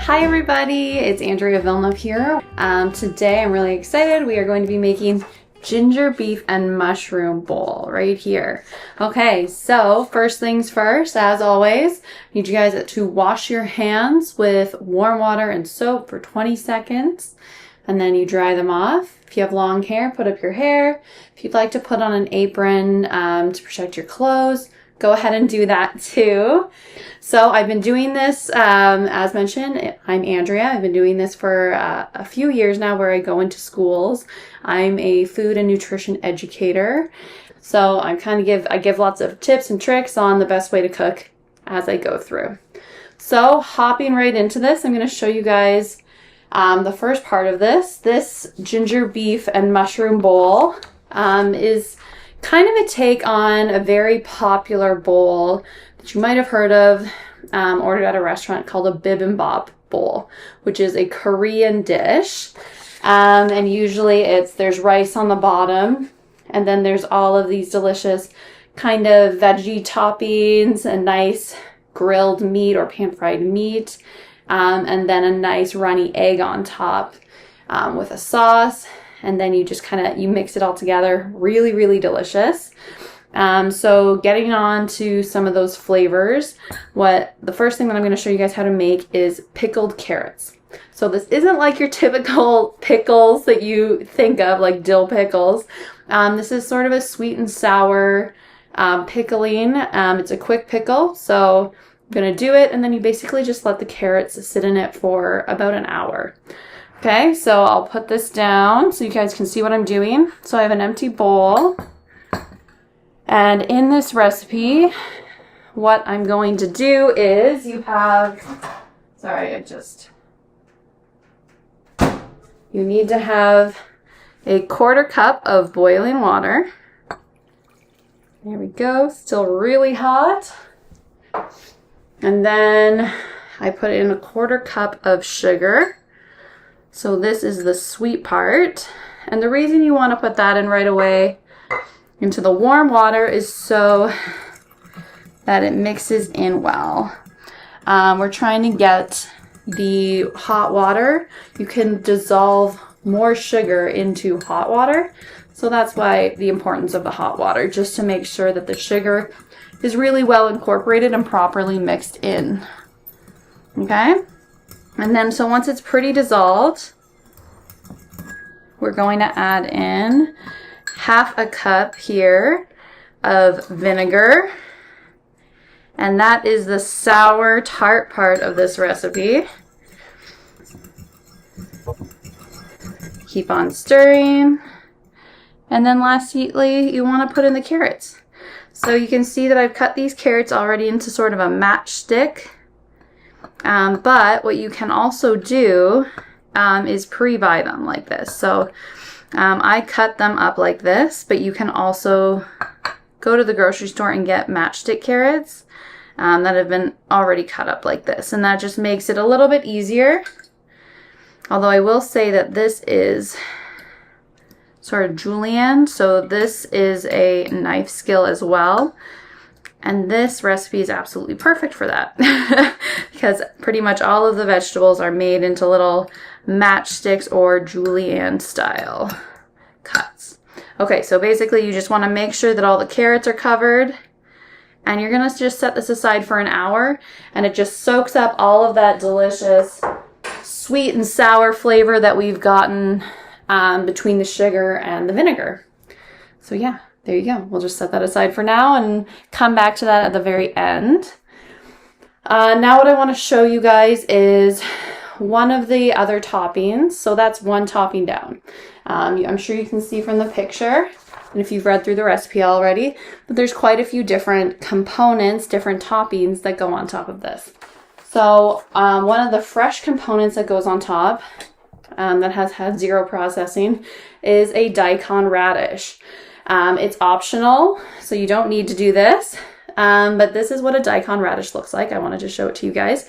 Hi everybody, it's Andrea Villeneuve here. Today I'm really excited. We are going to be making ginger beef and mushroom bowl right here. Okay, so first things first, as always, I need you guys to wash your hands with warm water and soap for 20 seconds. And then you dry them off. If you have long hair, put up your hair. If you'd like to put on an apron to protect your clothes, go ahead and do that too. So I've been doing this, as mentioned, I'm Andrea. I've been doing this for a few years now where I go into schools. I'm a food and nutrition educator. So I give lots of tips and tricks on the best way to cook as I go through. So hopping right into this, I'm going to show you guys the first part of this. This ginger beef and mushroom bowl is kind of a take on a very popular bowl that you might have heard of, ordered at a restaurant called a bibimbap bowl, which is a Korean dish. And usually there's rice on the bottom, and then there's all of these delicious kind of veggie toppings, a nice grilled meat or pan-fried meat, and then a nice runny egg on top with a sauce. And then you just you mix it all together. Really, really delicious. So getting on to some of those flavors, the first thing that I'm going to show you guys how to make is pickled carrots. So this isn't like your typical pickles that you think of, like dill pickles. This is sort of a sweet and sour pickling. It's a quick pickle, so I'm going to do it, and then you basically just let the carrots sit in it for about an hour. Okay, so I'll put this down so you guys can see what I'm doing. So I have an empty bowl. And in this recipe, what I'm going to do is you need to have a 1/4 cup of boiling water. There we go, still really hot. And then I put in a 1/4 cup of sugar. So this is the sweet part. And the reason you want to put that in right away into the warm water is so that it mixes in well. We're trying to get the hot water. You can dissolve more sugar into hot water. So that's why the importance of the hot water, just to make sure that the sugar is really well incorporated and properly mixed in. Okay? And then, so once it's pretty dissolved, we're going to add in 1/2 cup here of vinegar. And that is the sour, tart part of this recipe. Keep on stirring. And then lastly, you want to put in the carrots. So you can see that I've cut these carrots already into sort of a matchstick. But what you can also do is pre-buy them like this. So I cut them up like this, but you can also go to the grocery store and get matchstick carrots that have been already cut up like this. And that just makes it a little bit easier. Although I will say that this is sort of julienne, so this is a knife skill as well. And this recipe is absolutely perfect for that because pretty much all of the vegetables are made into little matchsticks or julienne style cuts. Okay, so basically you just want to make sure that all the carrots are covered, and you're going to just set this aside for an hour, and it just soaks up all of that delicious sweet and sour flavor that we've gotten between the sugar and the vinegar. So yeah. There you go. We'll just set that aside for now and come back to that at the very end. Now what I want to show you guys is one of the other toppings. So that's one topping down. I'm sure you can see from the picture, and if you've read through the recipe already, but there's quite a few different components, different toppings that go on top of this. So one of the fresh components that goes on top that has had zero processing is a daikon radish. It's optional, so you don't need to do this, but this is what a daikon radish looks like. I wanted to show it to you guys.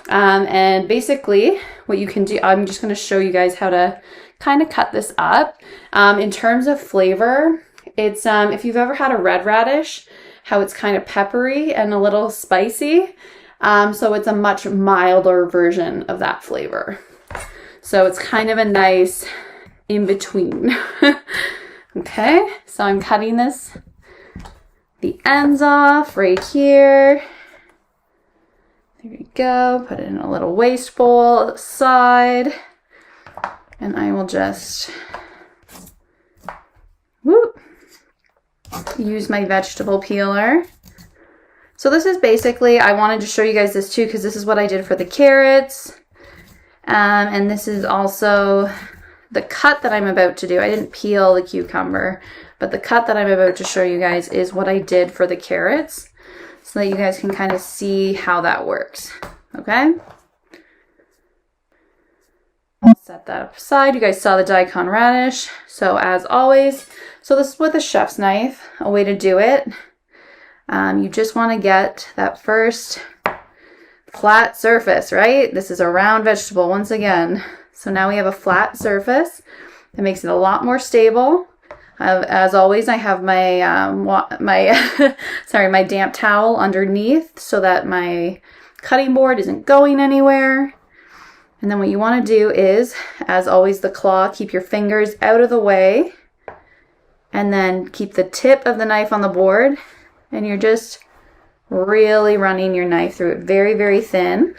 And basically what you can do, I'm just going to show you guys how to kind of cut this up. In terms of flavor, it's if you've ever had a red radish, how it's kind of peppery and a little spicy. So it's a much milder version of that flavor. So it's kind of a nice in between. Okay, so I'm cutting the ends off right here. There we go. Put it in a little waste bowl at the side. And I will just use my vegetable peeler. So this is basically, I wanted to show you guys this too because this is what I did for the carrots. And this is also the cut that I'm about to do. I didn't peel the cucumber, but the cut that I'm about to show you guys is what I did for the carrots so that you guys can kind of see how that works. Okay? I'll set that up aside. You guys saw the daikon radish. So as always, so this is with a chef's knife, a way to do it. You just want to get that first flat surface, right? This is a round vegetable once again. So now we have a flat surface. That makes it a lot more stable. As always, I have my my damp towel underneath so that my cutting board isn't going anywhere. And then what you want to do is, as always, the claw, keep your fingers out of the way, and then keep the tip of the knife on the board, and you're just really running your knife through it very, very thin.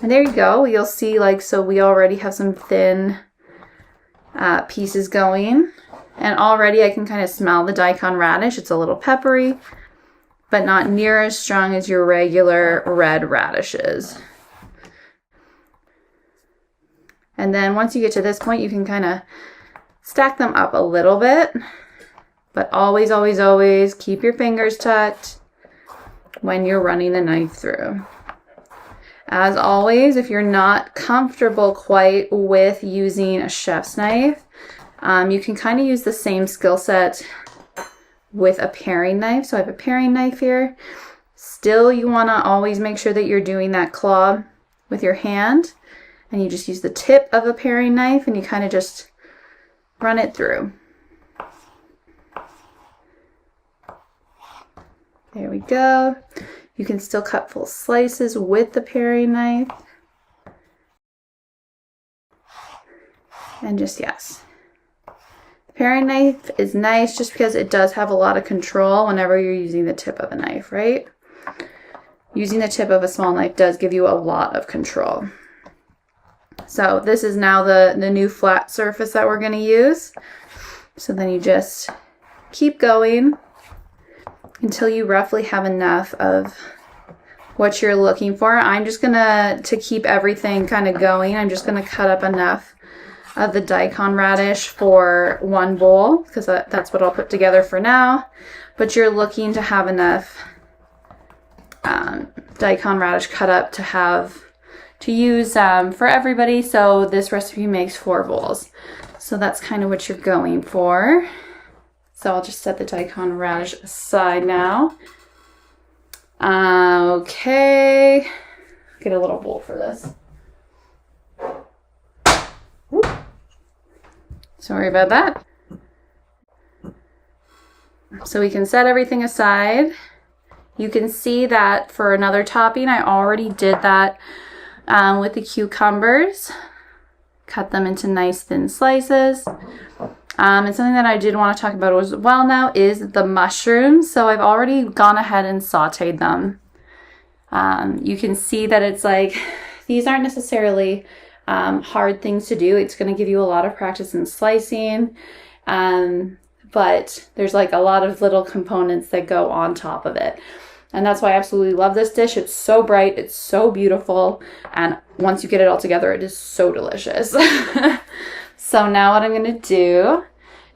And there you go. You'll see, like, so we already have some thin pieces going. And already I can kind of smell the daikon radish. It's a little peppery, but not near as strong as your regular red radishes. And then once you get to this point, you can kind of stack them up a little bit. But always, always, always keep your fingers tucked when you're running the knife through. As always, if you're not comfortable quite with using a chef's knife, you can kind of use the same skill set with a paring knife. So I have a paring knife here. Still, you want to always make sure that you're doing that claw with your hand, and you just use the tip of a paring knife and you kind of just run it through. There we go. You can still cut full slices with the paring knife. And just, yes. The paring knife is nice just because it does have a lot of control whenever you're using the tip of a knife, right? Using the tip of a small knife does give you a lot of control. So this is now the new flat surface that we're going to use. So then you just keep going until you roughly have enough of what you're looking for. I'm just gonna, to keep everything kind of going, I'm just gonna cut up enough of the daikon radish for one bowl, because that's what I'll put together for now. But you're looking to have enough daikon radish cut up to use for everybody. So this recipe makes 4 bowls. So that's kind of what you're going for. So I'll just set the daikon radish aside now. Okay, get a little bowl for this. Sorry about that. So we can set everything aside. You can see that for another topping, I already did that with the cucumbers. Cut them into nice thin slices. And something that I did want to talk about as well now is the mushrooms. So I've already gone ahead and sauteed them. You can see that it's like, these aren't necessarily hard things to do. It's going to give you a lot of practice in slicing. But there's like a lot of little components that go on top of it. And that's why I absolutely love this dish. It's so bright, it's so beautiful, and once you get it all together, it is so delicious. So now what I'm going to do,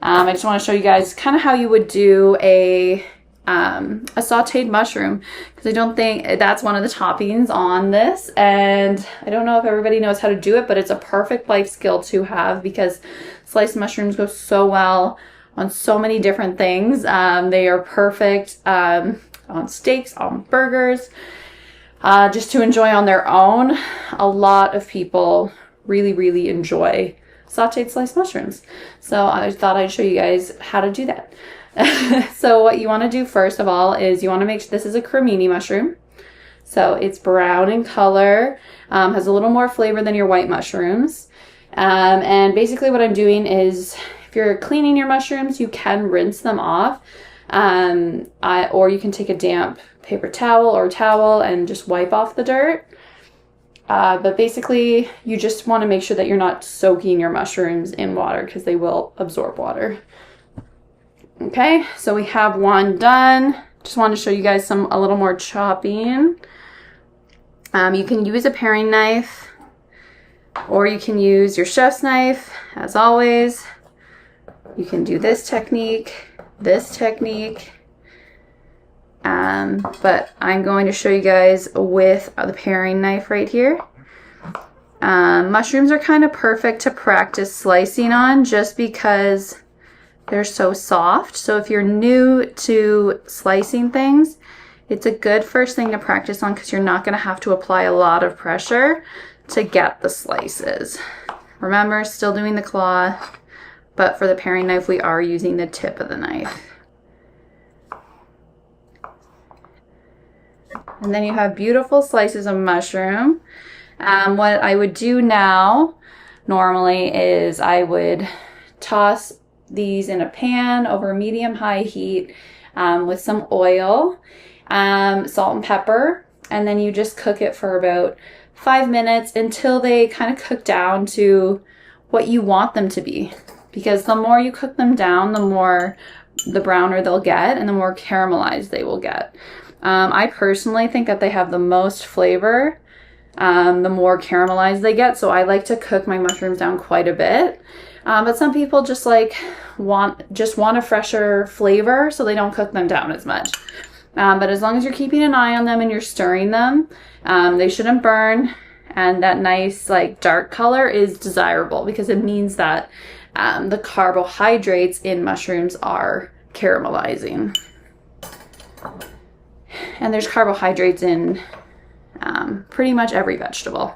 I just want to show you guys kind of how you would do a sauteed mushroom, because I don't think that's one of the toppings on this, and I don't know if everybody knows how to do it, but it's a perfect life skill to have because sliced mushrooms go so well on so many different things. They are perfect on steaks, on burgers, just to enjoy on their own. A lot of people really, really enjoy sauteed sliced mushrooms. So I thought I'd show you guys how to do that. So what you want to do first of all is you want to make sure this is a cremini mushroom. So it's brown in color, has a little more flavor than your white mushrooms. And basically what I'm doing is, if you're cleaning your mushrooms, you can rinse them off. Or you can take a damp paper towel or towel and just wipe off the dirt. But basically you just want to make sure that you're not soaking your mushrooms in water because they will absorb water. Okay, so we have one done. Just want to show you guys a little more chopping. You can use a paring knife, or you can use your chef's knife, as always. You can do this technique, but I'm going to show you guys with the paring knife right here. Mushrooms are kind of perfect to practice slicing on just because they're so soft. So if you're new to slicing things, it's a good first thing to practice on because you're not going to have to apply a lot of pressure to get the slices. Remember, still doing the claw, but for the paring knife, we are using the tip of the knife. And then you have beautiful slices of mushroom. What I would do now, normally, is I would toss these in a pan over medium-high heat with some oil, salt and pepper, and then you just cook it for about 5 minutes until they kind of cook down to what you want them to be. Because the more you cook them down, the browner they'll get and the more caramelized they will get. I personally think that they have the most flavor the more caramelized they get, so I like to cook my mushrooms down quite a bit. But some people just want a fresher flavor, so they don't cook them down as much. But as long as you're keeping an eye on them and you're stirring them, they shouldn't burn, and that nice dark color is desirable because it means that the carbohydrates in mushrooms are caramelizing. And there's carbohydrates in pretty much every vegetable.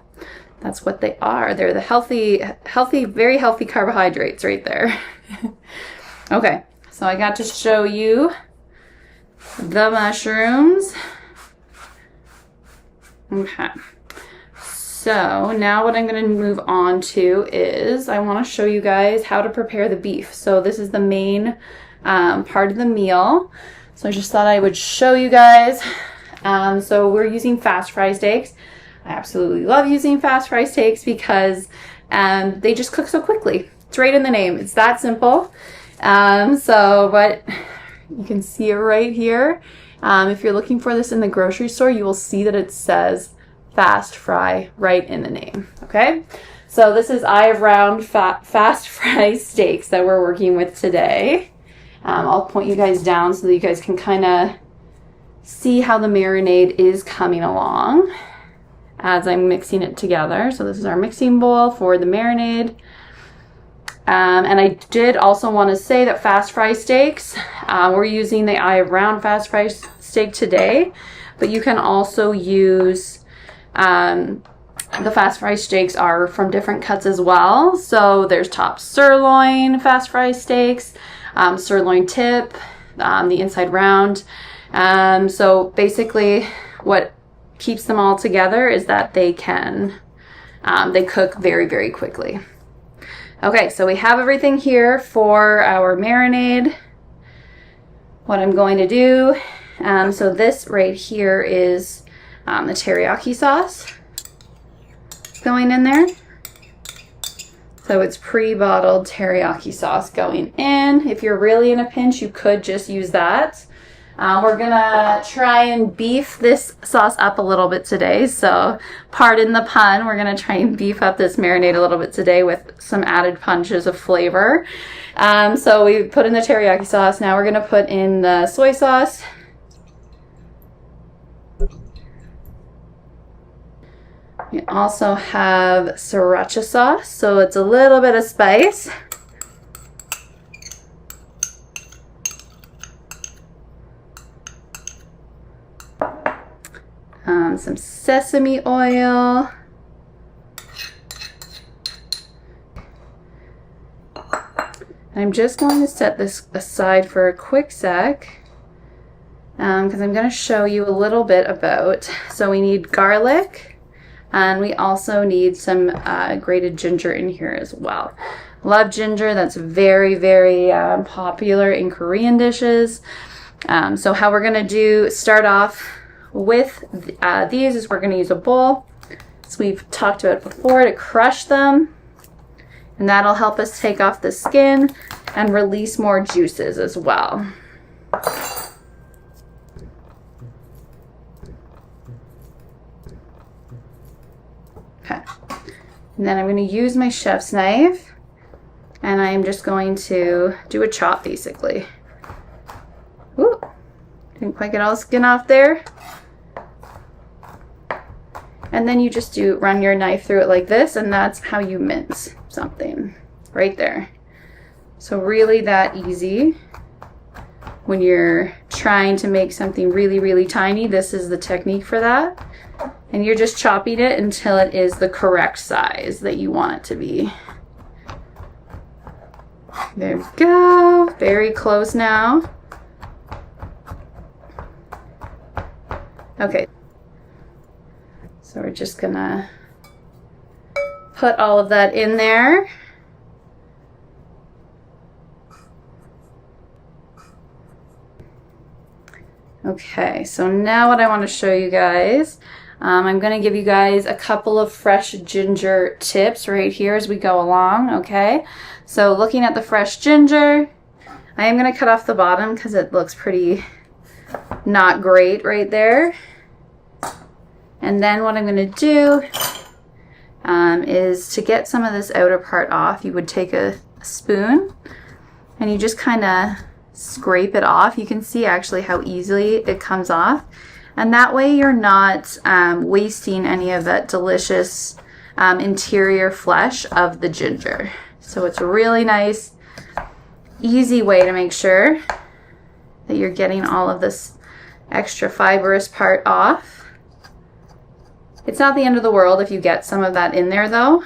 That's what they are. They're the healthy, very healthy carbohydrates right there. Okay, so I got to show you the mushrooms. Okay, so now what I'm going to move on to is I want to show you guys how to prepare the beef. So this is the main part of the meal. So I just thought I would show you guys. So we're using fast fry steaks. I absolutely love using fast fry steaks because they just cook so quickly. It's right in the name. It's that simple. But you can see it right here. If you're looking for this in the grocery store, you will see that it says fast fry right in the name. Okay. So this is Eye of Round fast fry steaks that we're working with today. I'll point you guys down so that you guys can kind of see how the marinade is coming along as I'm mixing it together. So this is our mixing bowl for the marinade. And I did also want to say that fast fry steaks, we're using the Eye of Round fast fry steak today, but you can also use, the fast fry steaks are from different cuts as well. So there's top sirloin fast fry steaks, sirloin tip, the inside round. So basically what keeps them all together is that they cook very, very quickly. Okay, so we have everything here for our marinade. What I'm going to do, so this right here is the teriyaki sauce going in there. So it's pre-bottled teriyaki sauce going in. If you're really in a pinch, you could just use that. We're gonna try and beef this sauce up a little bit today. So pardon the pun, we're gonna try and beef up this marinade a little bit today with some added punches of flavor. So we put in the teriyaki sauce. Now we're gonna put in the soy sauce. We also have sriracha sauce, so it's a little bit of spice. Some sesame oil. I'm just going to set this aside for a quick sec because I'm going to show you a little bit about, so we need garlic and we also need some grated ginger in here as well. Love ginger. That's very, very popular in Korean dishes. So how we're going to start off with these is we're going to use a bowl. So we've talked about before, to crush them. And that'll help us take off the skin and release more juices as well. Okay. And then I'm going to use my chef's knife and I'm just going to do a chop basically. Ooh, didn't quite get all the skin off there. And then you just run your knife through it like this, and that's how you mince something right there. So really that easy. When you're trying to make something really, really tiny, this is the technique for that. And you're just chopping it until it is the correct size that you want it to be. There we go. Very close now. Okay. So we're just gonna put all of that in there. Okay, so now what I want to show you guys, I'm going to give you guys a couple of fresh ginger tips right here as we go along, okay? So looking at the fresh ginger, I am going to cut off the bottom because it looks pretty not great right there. And then what I'm going to do is to get some of this outer part off, you would take a spoon and you just kind of scrape it off. You can see actually how easily it comes off. And that way you're not wasting any of that delicious interior flesh of the ginger. So it's a really nice, easy way to make sure that you're getting all of this extra fibrous part off. It's not the end of the world if you get some of that in there though,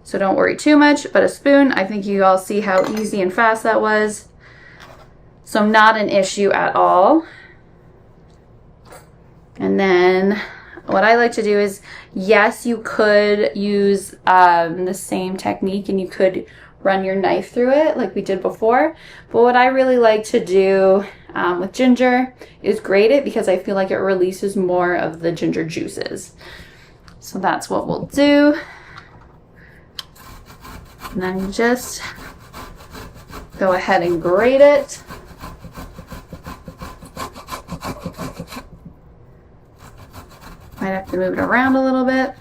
so don't worry too much, but a spoon, I think you all see how easy and fast that was. So not an issue at all. And then what I like to do is, yes, you could use the same technique and you could run your knife through it like we did before, but what I really like to do with ginger is grate it because I feel like it releases more of the ginger juices. So that's what we'll do. And then just go ahead and grate it. Might have to move it around a little bit.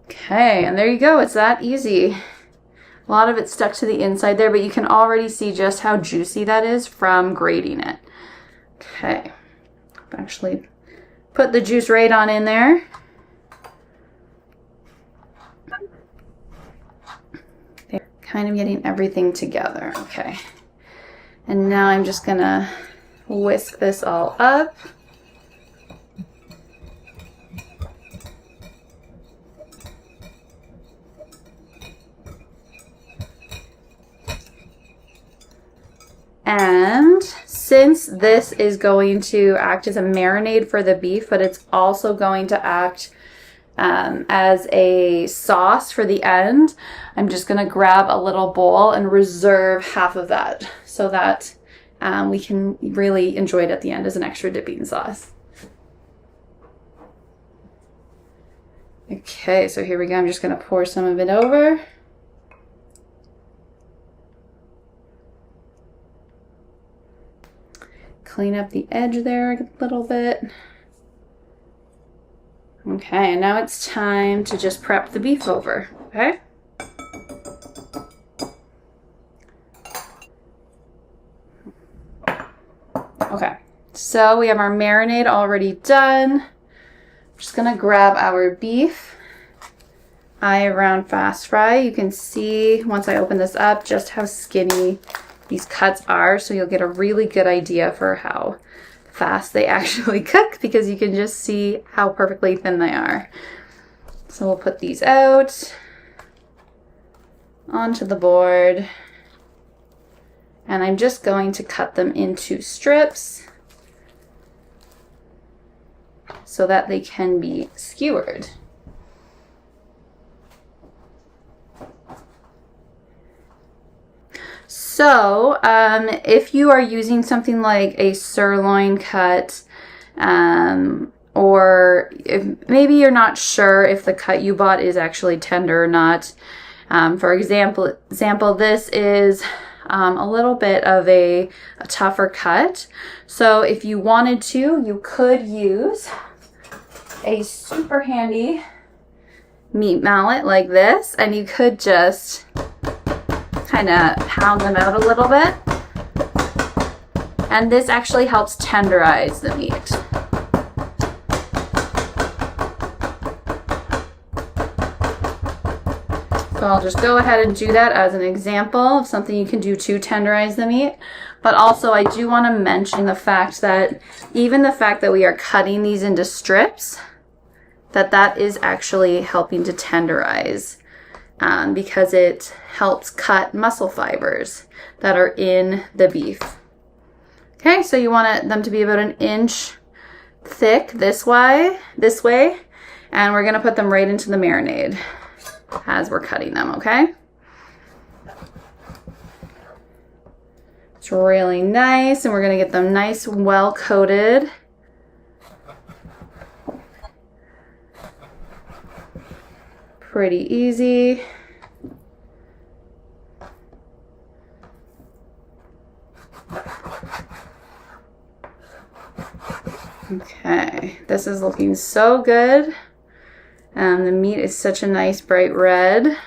Okay, and there you go. It's that easy. A lot of it stuck to the inside there, but you can already see just how juicy that is from grating it. Okay, actually put the juice right on in there. They're kind of getting everything together. Okay, and now I'm just gonna whisk this all up. And since this is going to act as a marinade for the beef, but it's also going to act as a sauce for the end, I'm just going to grab a little bowl and reserve half of that so that we can really enjoy it at the end as an extra dipping sauce. Okay, so here we go. I'm just going to pour some of it over. Clean up the edge there a little bit. Okay, and now it's time to just prep the beef over, okay? Okay, so we have our marinade already done. I'm just gonna grab our beef. Eye around fast fry. You can see once I open this up just how skinny these cuts are, so you'll get a really good idea for how fast they actually cook because you can just see how perfectly thin they are. So we'll put these out onto the board, and I'm just going to cut them into strips so that they can be skewered. So if you are using something like a sirloin cut, or if maybe you're not sure if the cut you bought is actually tender or not. For example, this is a little bit of a tougher cut. So if you wanted to, you could use a super handy meat mallet like this, and you could just kind of pound them out a little bit. And this actually helps tenderize the meat. So I'll just go ahead and do that as an example of something you can do to tenderize the meat. But also I do want to mention the fact that even the fact that we are cutting these into strips, that is actually helping to tenderize, because it helps cut muscle fibers that are in the beef. Okay, so you want them to be about 1 inch thick this way, and we're gonna put them right into the marinade as we're cutting them, okay? It's really nice, and we're gonna get them nice, well coated. Pretty easy. Okay, this is looking so good. The meat is such a nice bright red.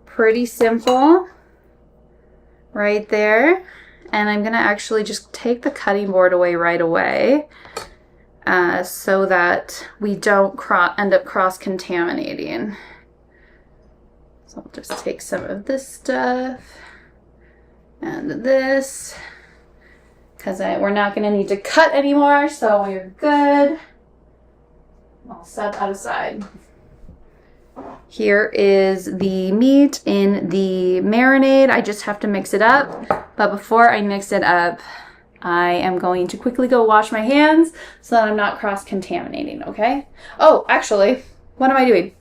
Pretty simple right there. And I'm gonna actually just take the cutting board away right away, so that we don't end up cross-contaminating. So I'll just take some of this stuff and this, because we're not going to need to cut anymore, so we're good. I'll set that aside. Here is the meat in the marinade. I just have to mix it up, but before I mix it up, I am going to quickly go wash my hands so that I'm not cross-contaminating, okay? Oh, actually, what am I doing?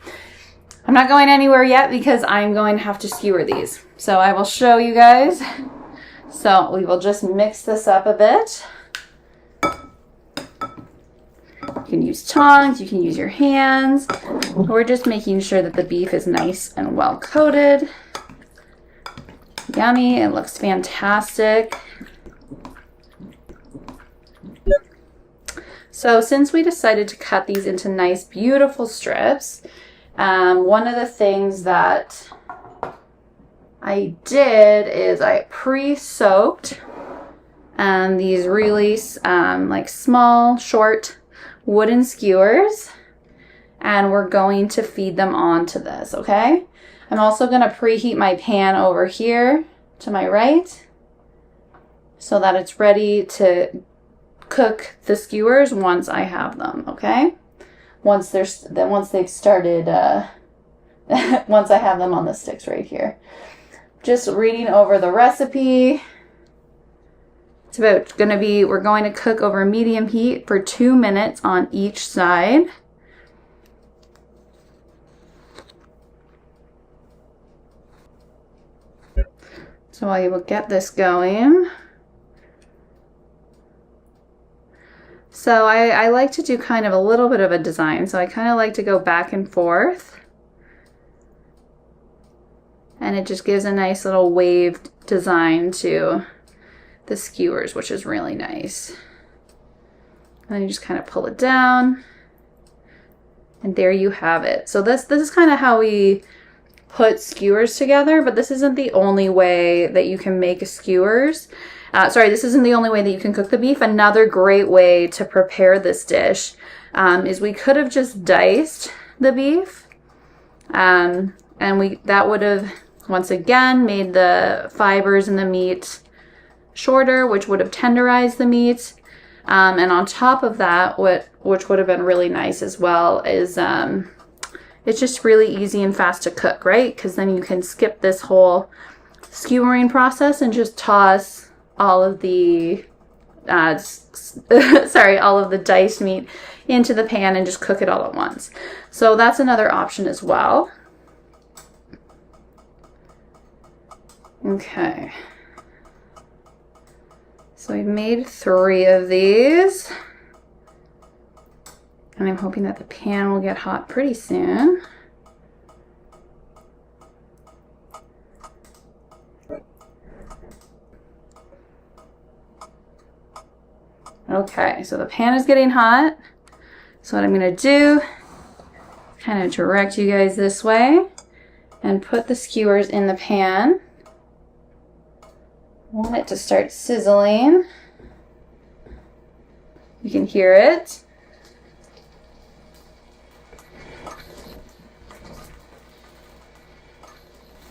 I'm not going anywhere yet because I'm going to have to skewer these. So I will show you guys. So we will just mix this up a bit. You can use tongs, you can use your hands. We're just making sure that the beef is nice and well coated. Yummy, it looks fantastic. So since we decided to cut these into nice, beautiful strips, one of the things that I did is I pre-soaked these really like small, short wooden skewers, and we're going to feed them onto this, okay? I'm also going to preheat my pan over here to my right so that it's ready to cook the skewers once I have them, okay? Once they've started, once I have them on the sticks right here. Just reading over the recipe. It's we're going to cook over medium heat for 2 minutes on each side. So I will get this going. So I like to do kind of a little bit of a design. So I kind of like to go back and forth. And it just gives a nice little waved design to the skewers, which is really nice. And then you just kind of pull it down. And there you have it. So this is kind of how we put skewers together, but this isn't the only way that you can make skewers. This isn't the only way that you can cook the beef. Another great way to prepare this dish is we could have just diced the beef, and that would have once again made the fibers in the meat shorter, which would have tenderized the meat. And on top of that, which would have been really nice as well, is it's just really easy and fast to cook, right? Because then you can skip this whole skewering process and just toss all of the all of the diced meat into the pan and just cook it all at once. So that's another option as well. Okay. So we've made 3 of these. And I'm hoping that the pan will get hot pretty soon. Okay, so the pan is getting hot. So what I'm gonna do, kind of direct you guys this way and put the skewers in the pan. I want it to start sizzling. You can hear it.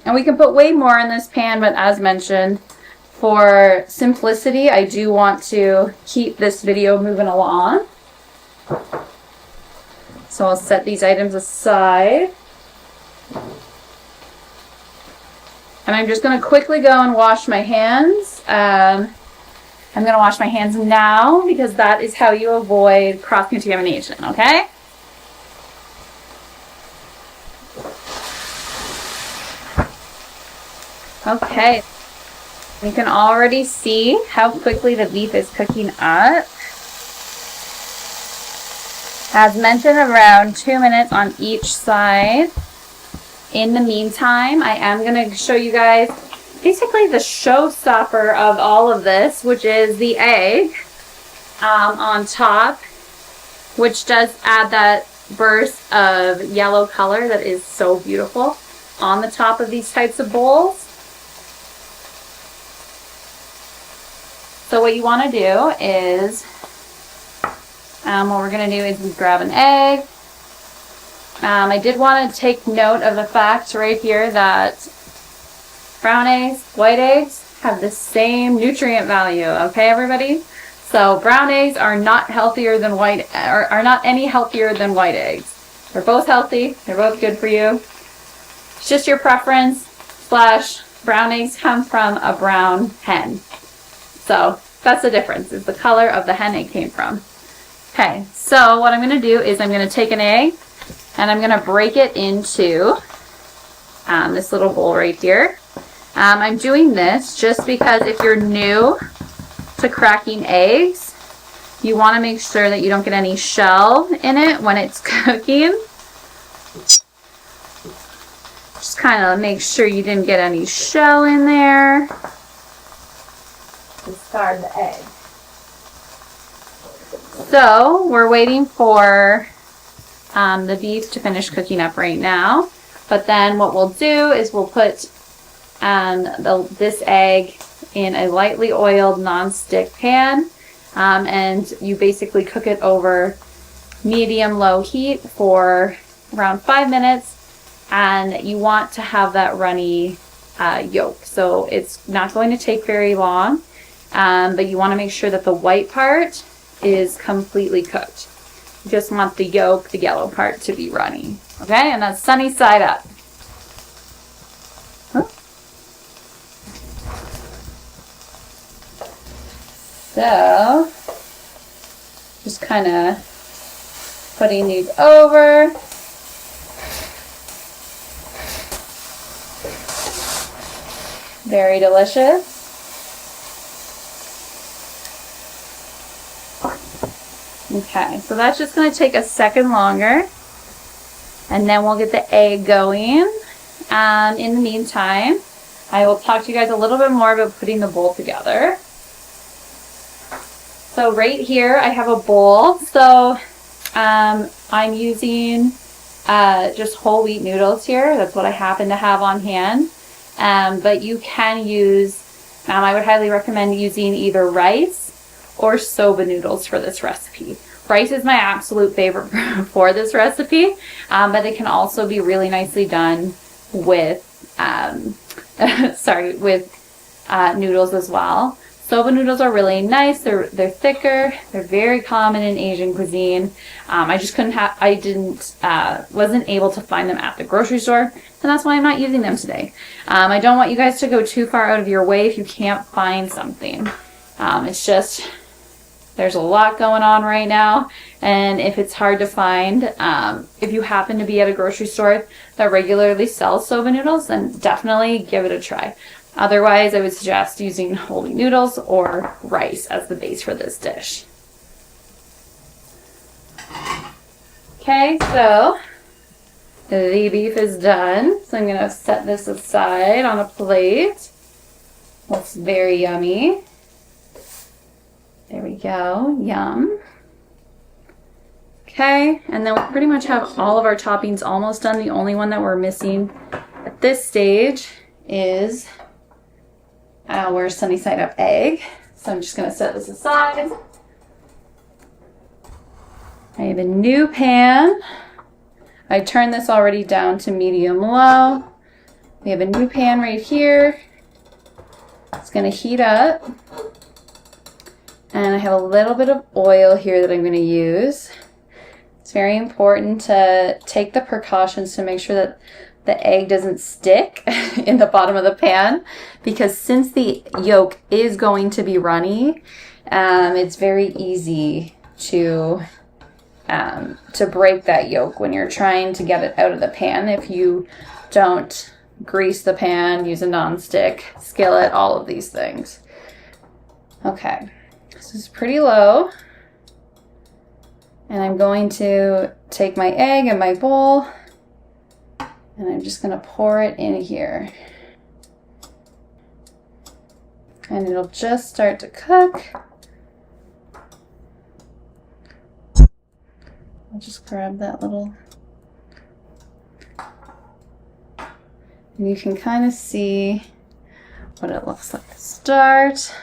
And we can put way more in this pan, but as mentioned, for simplicity, I do want to keep this video moving along. So I'll set these items aside. And I'm just going to quickly go and wash my hands. I'm going to wash my hands now because that is how you avoid cross-contamination, okay? Okay. You can already see how quickly the beef is cooking up. As mentioned, around 2 minutes on each side. In the meantime, I am going to show you guys basically the showstopper of all of this, which is the egg on top, which does add that burst of yellow color that is so beautiful on the top of these types of bowls. So what you want to do is, what we're going to do is we grab an egg. I did want to take note of the fact right here that brown eggs, white eggs have the same nutrient value, okay everybody? So brown eggs are not healthier than are not any healthier than white eggs. They're both healthy, they're both good for you. It's just your preference, / brown eggs come from a brown hen. So that's the difference, is the color of the hen it came from. Okay, so what I'm going to do is I'm going to take an egg and I'm going to break it into this little bowl right here. I'm doing this just because if you're new to cracking eggs, you want to make sure that you don't get any shell in it when it's cooking. Just kind of make sure you didn't get any shell in there. Discard the egg. So we're waiting for the beef to finish cooking up right now. But then what we'll do is we'll put this egg in a lightly oiled non-stick pan, and you basically cook it over medium-low heat for around 5 minutes, and you want to have that runny yolk. So it's not going to take very long, but you want to make sure that the white part is completely cooked. You just want the yolk, the yellow part, to be runny. Okay, and that's sunny side up. So, just kind of putting these over. Very delicious. Okay, so that's just going to take a second longer, and then we'll get the egg going. In the meantime, I will talk to you guys a little bit more about putting the bowl together. So right here, I have a bowl. So I'm using just whole wheat noodles here. That's what I happen to have on hand. But you can use, I would highly recommend using either rice or soba noodles for this recipe. Rice is my absolute favorite for this recipe, but they can also be really nicely done with, with noodles as well. Soba noodles are really nice. They're thicker. They're very common in Asian cuisine. I just wasn't able to find them at the grocery store, and that's why I'm not using them today. I don't want you guys to go too far out of your way if you can't find something. It's just, there's a lot going on right now, and if it's hard to find, if you happen to be at a grocery store that regularly sells soba noodles, then definitely give it a try. Otherwise, I would suggest using whole wheat noodles or rice as the base for this dish. Okay, so the beef is done. So I'm going to set this aside on a plate. Looks very yummy. There we go. Yum. Okay, and then we pretty much have all of our toppings almost done. The only one that we're missing at this stage is our sunny side up egg. So I'm just going to set this aside. I have a new pan. I turned this already down to medium low. We have a new pan right here. It's going to heat up. And I have a little bit of oil here that I'm going to use. It's very important to take the precautions to make sure that the egg doesn't stick in the bottom of the pan, because since the yolk is going to be runny, it's very easy to break that yolk when you're trying to get it out of the pan if you don't grease the pan, use a non-stick skillet, all of these things. Okay, this is pretty low, and I'm going to take my egg and my bowl, and I'm just going to pour it in here. And it'll just start to cook. I'll just grab that little... And you can kind of see what it looks like to start.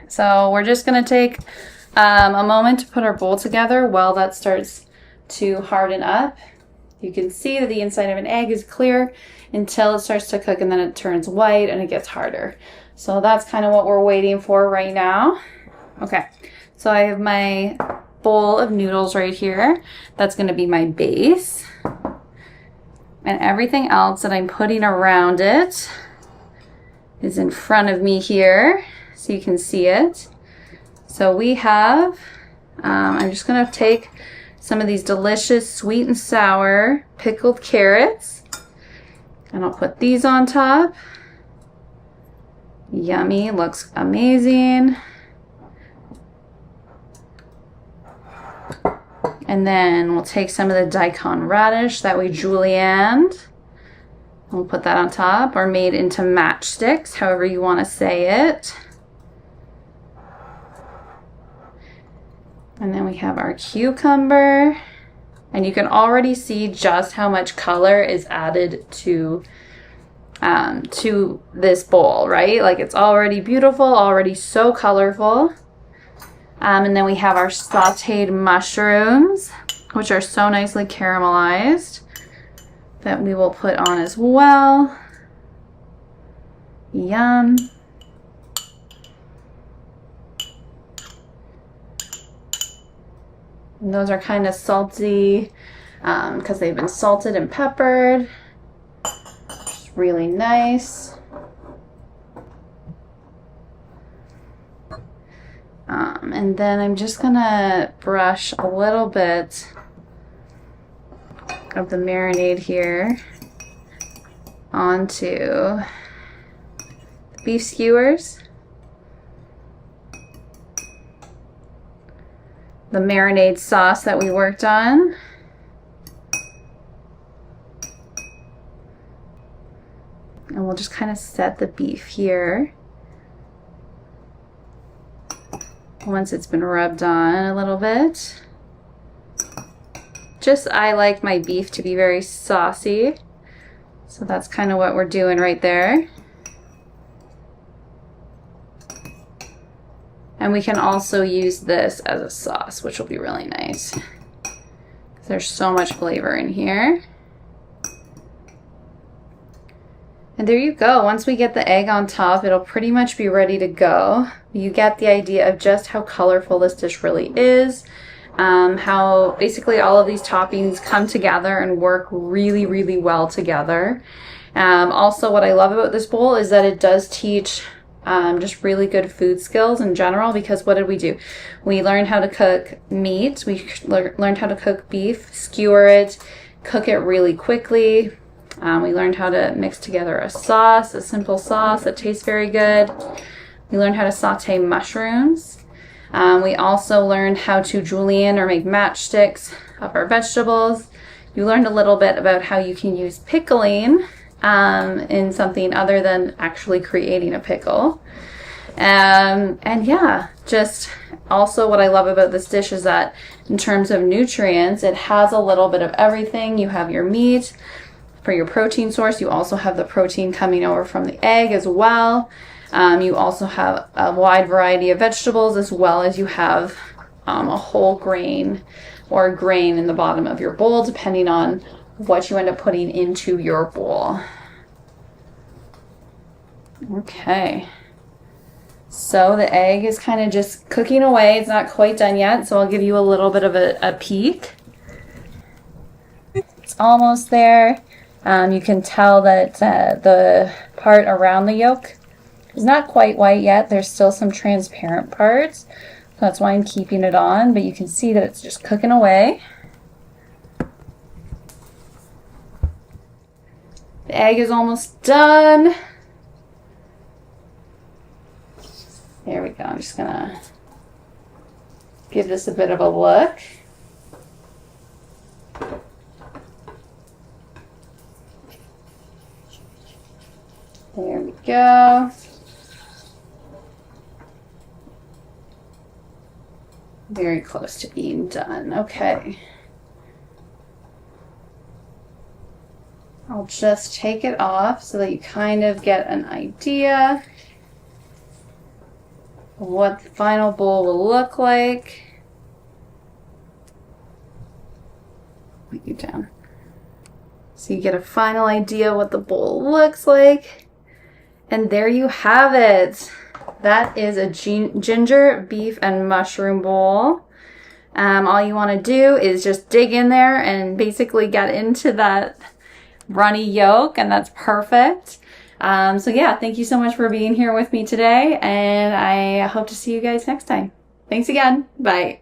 So we're just going to take a moment to put our bowl together while that starts to harden up. You can see that the inside of an egg is clear until it starts to cook, and then it turns white and it gets harder. So that's kind of what we're waiting for right now. Okay, so I have my bowl of noodles right here. That's going to be my base. And everything else that I'm putting around it is in front of me here, so you can see it. So we have, I'm just going to take some of these delicious sweet and sour pickled carrots, and I'll put these on top. Yummy, looks amazing. And then we'll take some of the daikon radish that we julienned. We'll put that on top, or made into matchsticks, however you want to say it. And then we have our cucumber, and you can already see just how much color is added to this bowl, right? Like, it's already beautiful, already so colorful. And then we have our sauteed mushrooms, which are so nicely caramelized, that we will put on as well. Yum. And those are kind of salty because they've been salted and peppered. It's really nice. And then I'm just gonna brush a little bit of the marinade here onto the beef skewers. The marinade sauce that we worked on. And we'll just kind of set the beef here. Once it's been rubbed on a little bit. I like my beef to be very saucy. So that's kind of what we're doing right there. And we can also use this as a sauce, which will be really nice. There's so much flavor in here. And there you go. Once we get the egg on top, it'll pretty much be ready to go. You get the idea of just how colorful this dish really is. How basically all of these toppings come together and work really, really well together. Also, what I love about this bowl is that it does teach just really good food skills in general, because what did we do? We learned how to cook meat. We learned how to cook beef, skewer it, cook it really quickly. We learned how to mix together a sauce, a simple sauce that tastes very good. We learned how to saute mushrooms. We also learned how to julienne or make matchsticks of our vegetables. You learned a little bit about how you can use pickling in something other than actually creating a pickle. And yeah, just also what I love about this dish is that in terms of nutrients, it has a little bit of everything. You have your meat for your protein source. You also have the protein coming over from the egg as well. You also have a wide variety of vegetables, as well as you have a whole grain or grain in the bottom of your bowl, depending on what you end up putting into your bowl. Okay. So the egg is kind of just cooking away. It's not quite done yet, so I'll give you a little bit of a peek. It's almost there. You can tell that the part around the yolk is not quite white yet. There's still some transparent parts. So that's why I'm keeping it on, but you can see that it's just cooking away. The egg is almost done. There we go. I'm just gonna give this a bit of a look. There we go. Very close to being done. Okay. I'll just take it off so that you kind of get an idea of what the final bowl will look like. Put you down. So you get a final idea what the bowl looks like. And there you have it. That is a ginger beef and mushroom bowl. All you want to do is just dig in there and basically get into that runny yolk, and that's perfect. So yeah, thank you so much for being here with me today, and I hope to see you guys next time. Thanks again. Bye.